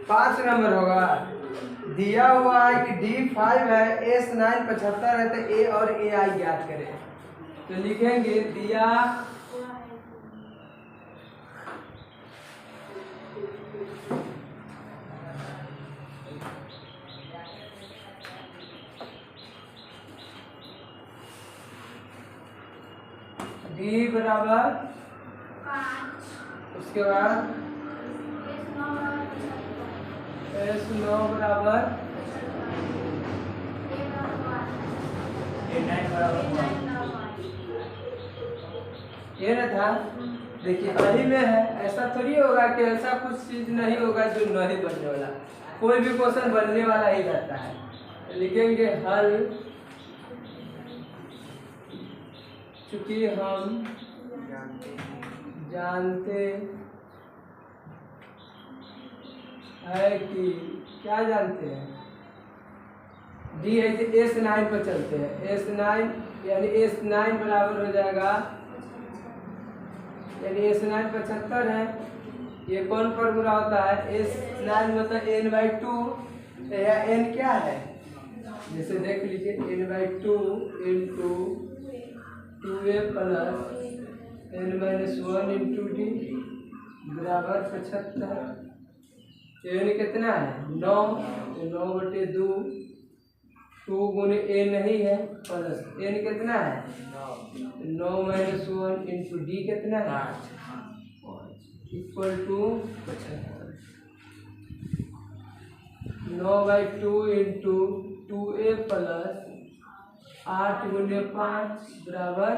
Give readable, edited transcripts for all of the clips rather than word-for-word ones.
5 number होगा। दिया हुआ है कि D5 है, S9 75 है, तो A और AI ज्ञात करें। तो लिखेंगे दिया D बराबर 5, उसके बाद S9 बराबर ये ना था। देखिए अही में है, ऐसा थोड़ी होगा कि ऐसा कुछ चीज नहीं होगा जो नहीं बनने वाला। कोई भी क्वेश्चन बनने वाला ही रहता है। लिखेंगे हल, चूंकि हम जानते हैं कि क्या जानते हैं, डी है कि S9 पर चलते हैं। S9 यानी S9 बराबर हो जाएगा, यानी S9 75 है। ये कौन फॉर्मूला होता है? S9 मतलब n/2 या n क्या है, जैसे देख लीजिए n/2 into 2a plus n-1 into d बराबर 75। n कितना है? 9, तो 9/2, 2 गुने a नहीं है, प्लस n कितना है? 9 - 1 इंटू d कितना है? Equal to 75। 9/2 into 2a plus 8 गुने 5 बराबर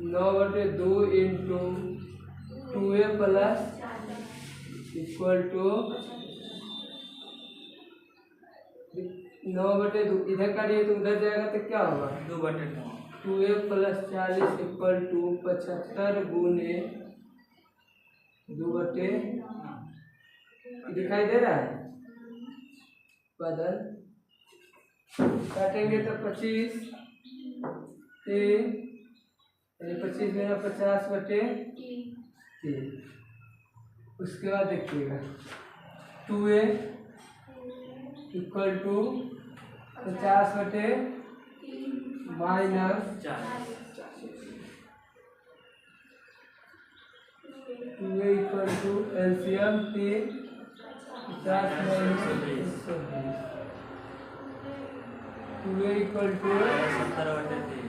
9/2 into 2a plus equal to 9/2। इधर करिए तो उधर जाएगा तो क्या होगा? 2/9। 2a प्लस 40 इक्वल टू 75 गुने 2/9। दिखाई दे रहा है? बदल काटेंगे तो 25 3, 25 में 50/3। उसके बाद देखिएगा 2a equal to 50/3 minus 2a equal to LCM 3 50 - 120। 2a equal to 70/3,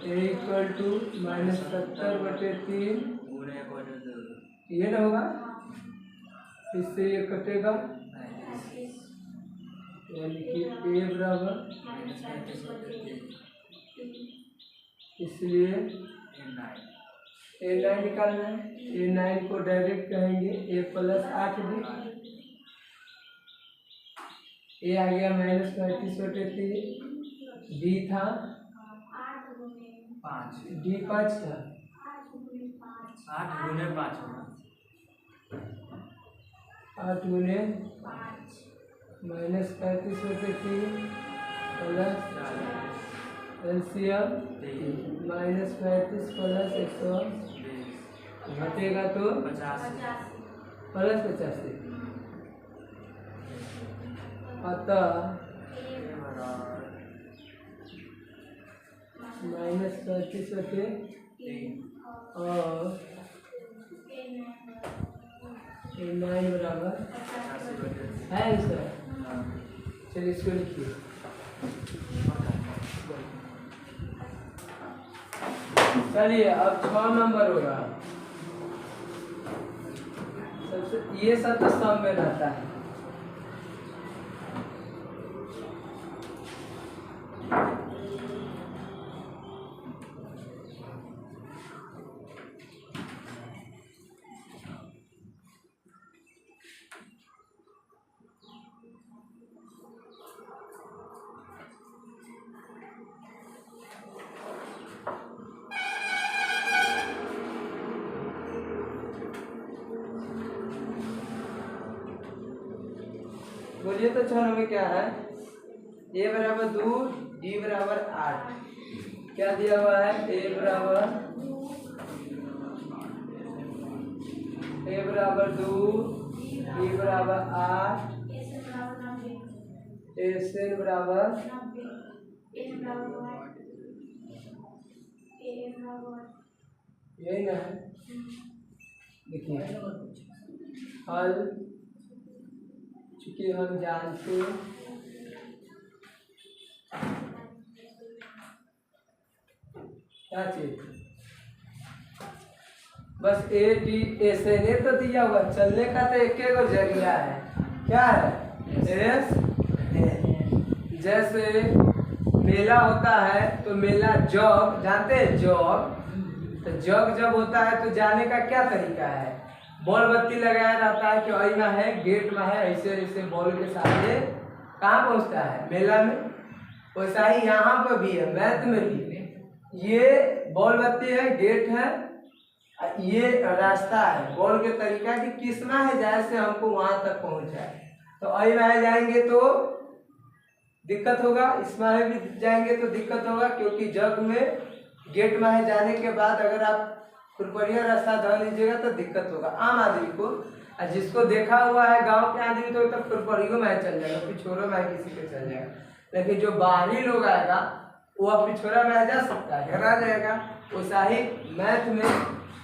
a equal to -70/3 ये ना होगा, इससे ये कटेगा, यानी कि a बराबर, इसलिए a9 निकालना है। a9 को डायरेक्ट कहेंगे a प्लस 8d, a आ गया -35/3, d था 5, d 5 था 8 गुने 5 होगा, 8 गुने -35/3 प्लस एलसीएम -35 प्लस 120 घटेगा तो 50 प्लस 85। अतः -35/3 और a9 बराबर है आंसर। चलिए इसको लिखिए। चलिए अब 6 नंबर होगा। सबसे ये सब तो सम में रहता है। बोलिए तो 6 नंबर क्या है? a बराबर 2, d बराबर 8। क्या दिया हुआ है? a बराबर बराबर 2, बी बराबर 8, एस एन बराबर यही ना है। देखिए हल चूंकि हम जानते क्या चीज बस A D S N A तो दिया हुआ, चलने का तो एक ही जरिया है, क्या है एस एन। जैसे मेला होता है तो मेला जग जानते हैं जग, तो जग जब होता है तो जाने का क्या तरीका है, बॉल बत्ती लगाया रहता है कि वही में है गेट में है, ऐसे ऐसे बॉल के साथ ये कहाँ पहुँचता है मेला में। वैसा ही यहाँ पर भी है, मैथ में भी ये बॉल बत्ती है, गेट है, ये रास्ता है, बॉल के तरीका कि किसना है जाए से हमको वहां तक पहुंच जाए। तो आई में जाएंगे तो दिक्कत होगा, इसमें भी जाएंगे तो दिक्कत होगा, क्योंकि जग में गेट में जाने के बाद अगर आप खुरपरिया रास्ता धर लीजिएगा तो दिक्कत होगा आम आदमी को। और जिसको देखा हुआ है गांव के आदमी तो तब खुरपरियो में चल जाएगा, पिछोरा में किसी के चल जाएगा, लेकिन जो बाहरी लोग आएगा वो अब पिछोरा में जा सकता है, घर आ जाएगा। वैसा ही मैथ में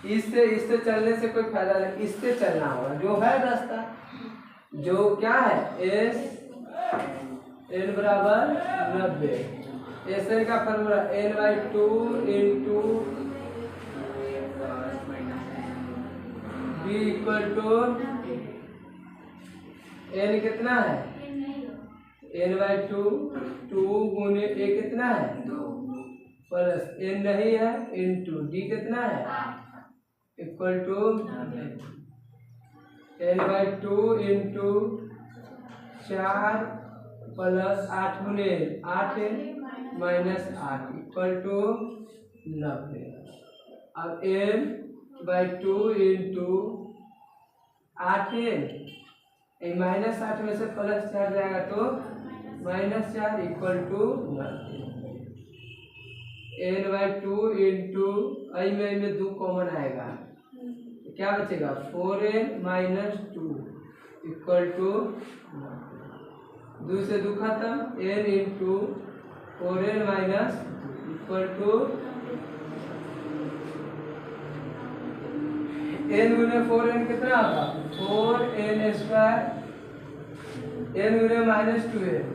इससे चलने से कोई फायदा नहीं, इससे चलना होगा जो है रास्ता, जो क्या है एस एन बराबर 90, एस एन का formula n/2 into B equal to N कितना है n/2, 2 गुने ए कितना है 2 प्लस एन नहीं है इंटू डी कितना है equal to n/2 into 4 plus 8 गुने 8 माइनस 8 इक्वल टू 90। अब n/2 इंटू 8 माइनस 8 में से प्लस 4 जाएगा तो -4 इक्वल टू 90। n/2 इंटू आई में 2 कॉमन आएगा तो क्या बचेगा 4n - 2 इक्वल टू 2 से 2 खत्म, n into 4n minus equal to n गुने 4n कितना होगा 4n स्क्वायर, n गुने -2n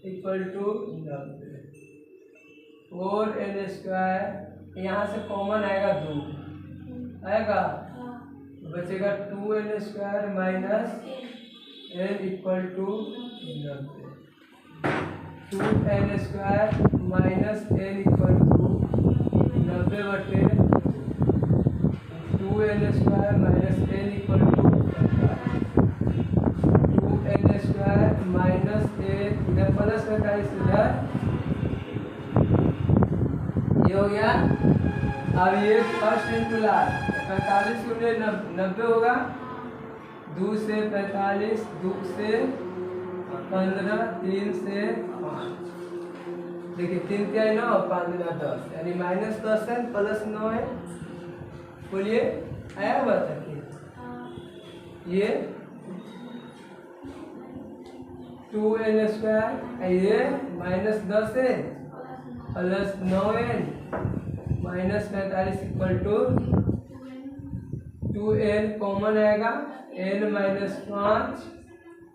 equal to 90। 4n square यहाँ से कॉमन आएगा 2 आएगा, बचेगा 2n square minus n equal to 90। 2n square minus n equal to 90/2n square minus n equal to 2n square minus n इधर plus 45 इधर ये हो गया। अब ये फर्स्ट इंटू लास्ट 45 गुने 90 होगा, 2 से 45, 2 से 15, 3 से 5, देखिए 3 क्या है 9, 5 गुना 10 यानी -10 है प्लस 9 है, बोलिए आया हुआ था कि ये 2n स्क्वायर ये -10 है plus 9n minus 45 equal to 2n common आएगा n-5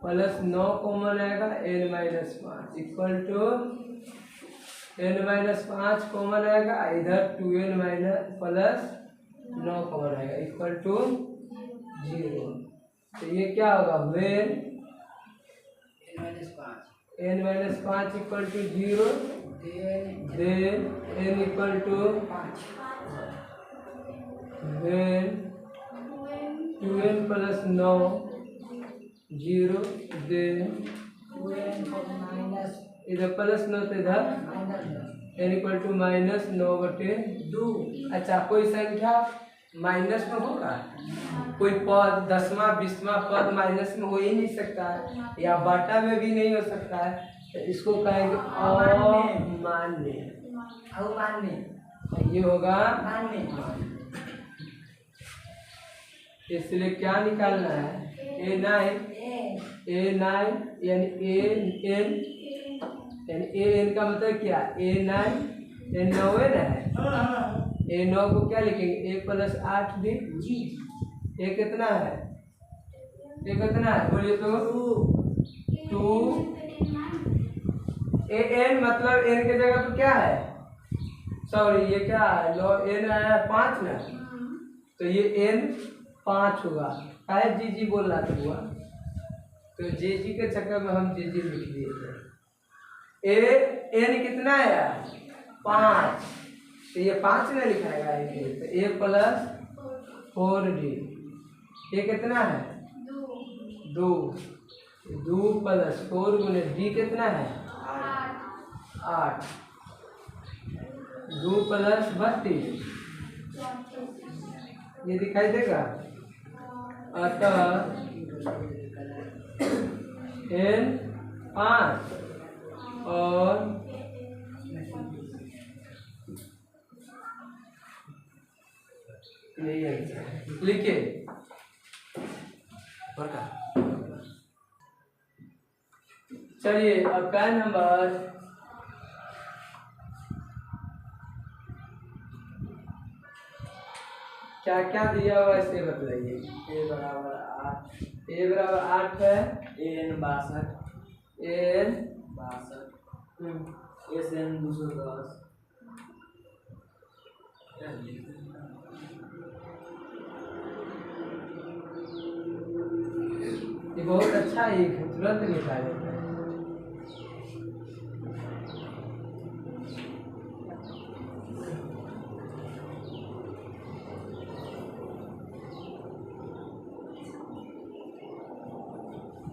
प्लस 9 कॉमन आएगा n-5 equal to n-5 common आएगा, इधर 2n प्लस 9 कॉमन आएगा इक्वल टू 0। तो ये क्या होगा when n-5 equal to 0 then n equal to then 2n plus 9 0 then इधर प्लस 9 तो इधर n इक्वल टू -9/2। अच्छा कोई संख्या माइनस में होगा, कोई पद 10वां 20वां पद माइनस में हो ही नहीं सकता है, या बाटा में भी नहीं हो सकता है, तो इसको कहेंगे अमान्य। ये होगा, इसलिए क्या निकालना है, A9 यानी A9 का मतलब क्या, A9 9 है, A9 को क्या लिखेंगे, A + 8 भी, A कितना है, A कितना है बोलिए तो 2, AN मतलब N के जगह पे क्या है, सॉरी ये क्या है, लो N आया 5 ना, तो ये N 5 होगा, शायद जी बोल रहा था हुआ, तो जी के चक्कर में हम जी लिख दिए थे। N कितना है 5, तो ये 5 में लिखाएगा, तो A + 4D, ये कितना है 2 + 4 गुने D कितना है 8, 2 + 32, ये दिखाई देगा, अतः N 5 और लिखिए, चलिए अब का नंबर क्या क्या दिया हुआ इसे बताइए। A बराबर 8 है, AN 62, AN 62, SN 210, ये बहुत अच्छा है, तुरंत लिखा जाता है।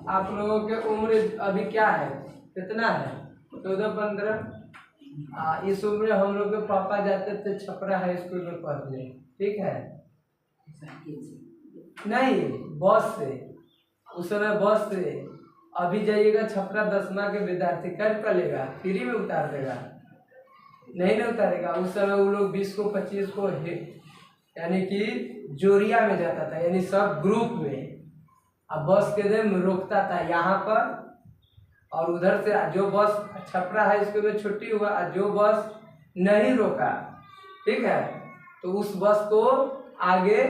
आप लोगों के उम्र अभी क्या है, कितना है 14-15, इस उम्र हम लोग के पापा जाते थे छपरा हाई स्कूल में पढ़ने, ठीक है, नहीं बस से, उस समय बस से, अभी जाइएगा छपरा 10वां के विद्यार्थी कर लेगा, फ्री में उतार देगा, नहीं ना उतारेगा, उस समय वो लोग 20 को 25 को यानी कि जोरिया में जाता था, यानी सब ग्रुप में, अब बस के दिन रोकता था यहाँ पर, और उधर से जो बस छपरा हाई स्कूल में छुट्टी हुआ, जो बस नहीं रोका, ठीक है, तो उस बस को आगे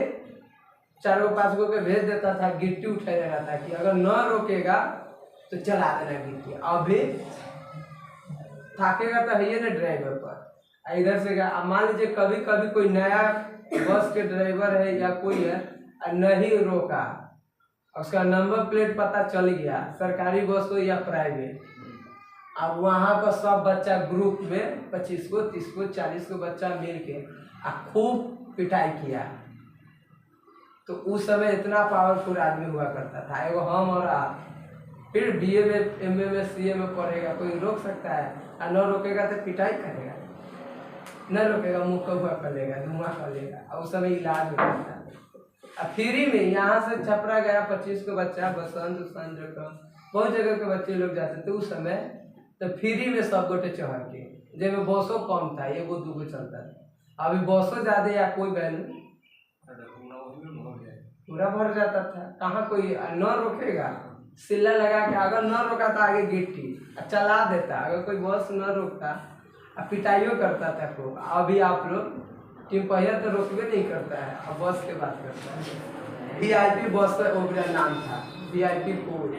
4-5 को भेज देता था, गिट्टी उठाया जाता था कि अगर न रोकेगा तो चला देना गिट्टी, अभी थाकेगा तो है ना ड्राइवर पर, इधर से मान लीजिए कभी कभी कोई नया बस के ड्राइवर है या कोई है नहीं रोका, उसका नंबर प्लेट पता चल गया, सरकारी बस हो या प्राइवेट, अब वहाँ पर सब बच्चा ग्रुप में 25 को 30 को 40 को बच्चा मिल के खूब पिटाई किया, तो उस समय इतना पावरफुल आदमी हुआ करता था, एगो हम और आप, फिर BA में MA में CA में पढ़ेगा, कोई रोक सकता है, और न रोकेगा तो पिटाई करेगा, न रोकेगा मुँह कौआ कर लेगा, धुआं कर लेगा, और उस समय इलाज होता था। अब फ्री में यहाँ से छपरा गया 25 को बच्चा, बसंत बहुत जगह के बच्चे लोग जाते थे उस समय, तो फ्री में सब गोटे चढ़ के, जब बसों कम था, एगो 2 चलता था, अभी बसों ज़्यादा या कोई वैल्यू, पूरा भर जाता था, कहाँ कोई न रोकेगा, सिल्ला लगा के, अगर न रोका था आगे गिट्टी चला देता, अगर कोई बस न रोकता पिटाइयों करता था खूब। अभी आप लोग टीम पहिया तो रोकबे नहीं करता है, अब बस के बात करता है। VIP बस का ओवरा नाम था, VIP कोच,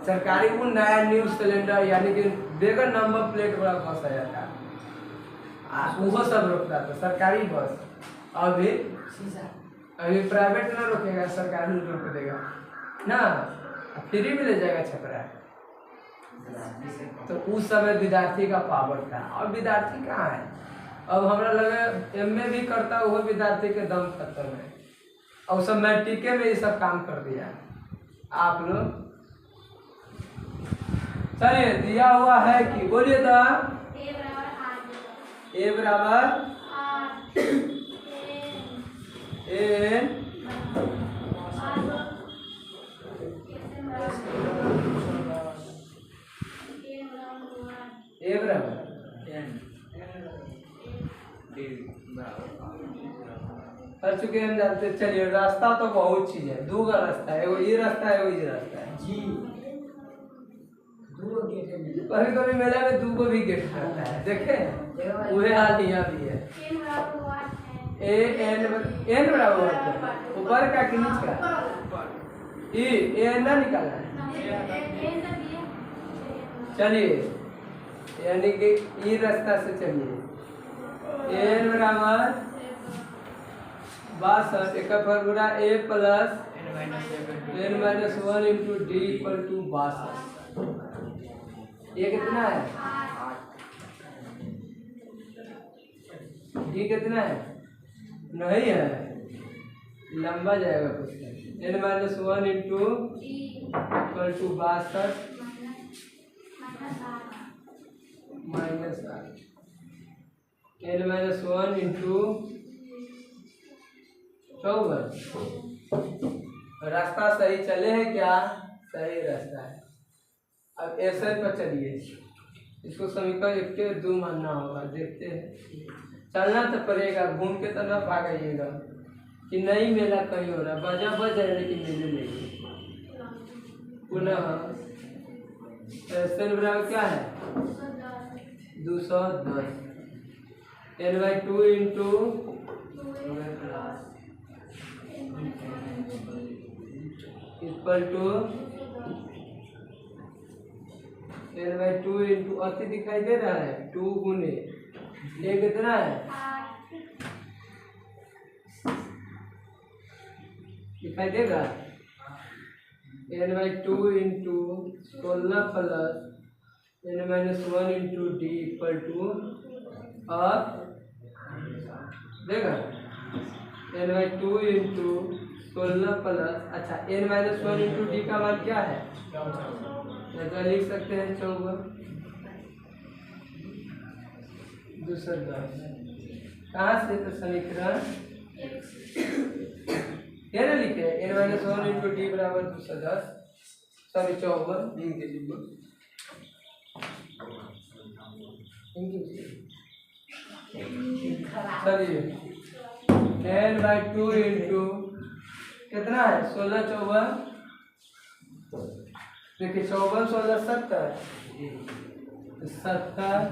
सरकारी वो नया न्यू सिलेंडर यानी कि बेगर नंबर प्लेट वाला बस आया था, वो सब रोकता था, सरकारी बस। अभी प्राइवेट ना रोकेगा, सरकारी रोक देगा ना, फ्री में ले जाएगा छपरा, तो उस समय विद्यार्थी का पावर था, और विद्यार्थी कहाँ है, अब हमरा लगे MA भी करता, वो विद्यार्थी के दम खत्म है, और सब मैट्रिक में ये सब काम कर दिया आप लोग। चलिए दिया हुआ है कि बोलिए तो A बराबर N A बराबर कर चुके हम जानते। चलिए रास्ता तो बहुत चीज है, दो का रास्ता है, एगो ये रास्ता है, एगो ये रास्ता है जी दो गेट है। कभी कभी मेला में दो को भी गेट रहता है, देखे वही हाल यहाँ भी है। ए एन बराबर ऊपर का कि नीचे का? ए ना निकालना है। चलिए यानी कि ये रास्ता से चलिए। एन बराबर 62 एक formula A plus N minus 1 into D equal to 62। ये कितना है? डी कितना है? नहीं है, लंबा जाएगा question. N minus 1 into equal to 62 minus 8। N minus 1 into 54। रास्ता सही चले हैं क्या? सही रास्ता है। अब ऐसे पर चलिए, इसको समीकरण 1 के 2 मानना होगा। देखते हैं, चलना तो पड़ेगा, घूम के तो ना भागाइएगा कि नहीं मेला कहीं हो रहा। बजा बज जाए लेकिन मेले नहीं। पुनः एन बराबर क्या है? 210 n/2 into equal to n/2 into अति दिखाई दे रहा है 2 गुने ये कितना है? दिखाई देगा। n/2 into 16 plus n minus 1 into D equal to और देगा n/2 इंटू 16 प्लस, अच्छा n माइनस 1 इंटू डी का मान क्या है? तो लिख सकते हैं 54। दूसरा कहाँ से? तो समीकरण ये ना लिखे n माइनस 1 इंटू डी बराबर 210 सॉरी 54। चलिए n/2 इंटू कितना है? 16 54। देखिए 54 16 70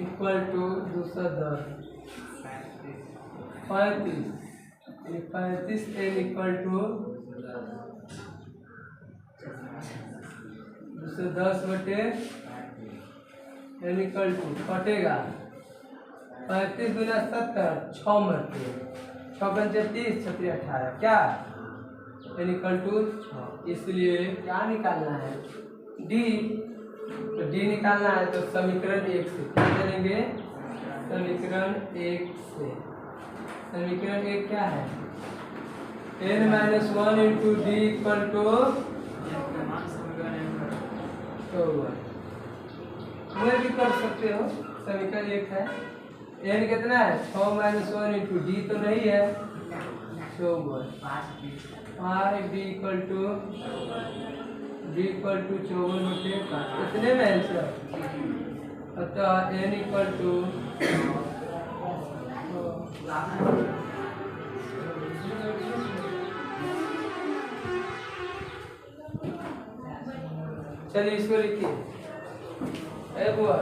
equal to 210 35 n equal to 210 बटे n इक्वल टू कटेगा 35 गुना 70 6 मरते 6 पंचे 30 छत्तीस 18 क्या n इक्वल टू 6। इसलिए क्या निकालना है? डी। तो डी निकालना है तो समीकरण 1 से क्या करेंगे? समीकरण 1 से समीकरण 1 क्या है? n minus 1 into D equal to भी कर सकते हो। समीकरण 1 है n कितना है? 6 माइनस 1 इंटू डी तो नहीं है 54। डी इक्वल टू 54 बटे 5 इतने में आंसर। अतः n इक्वल टू चलिए इसको लिखिए। बुआ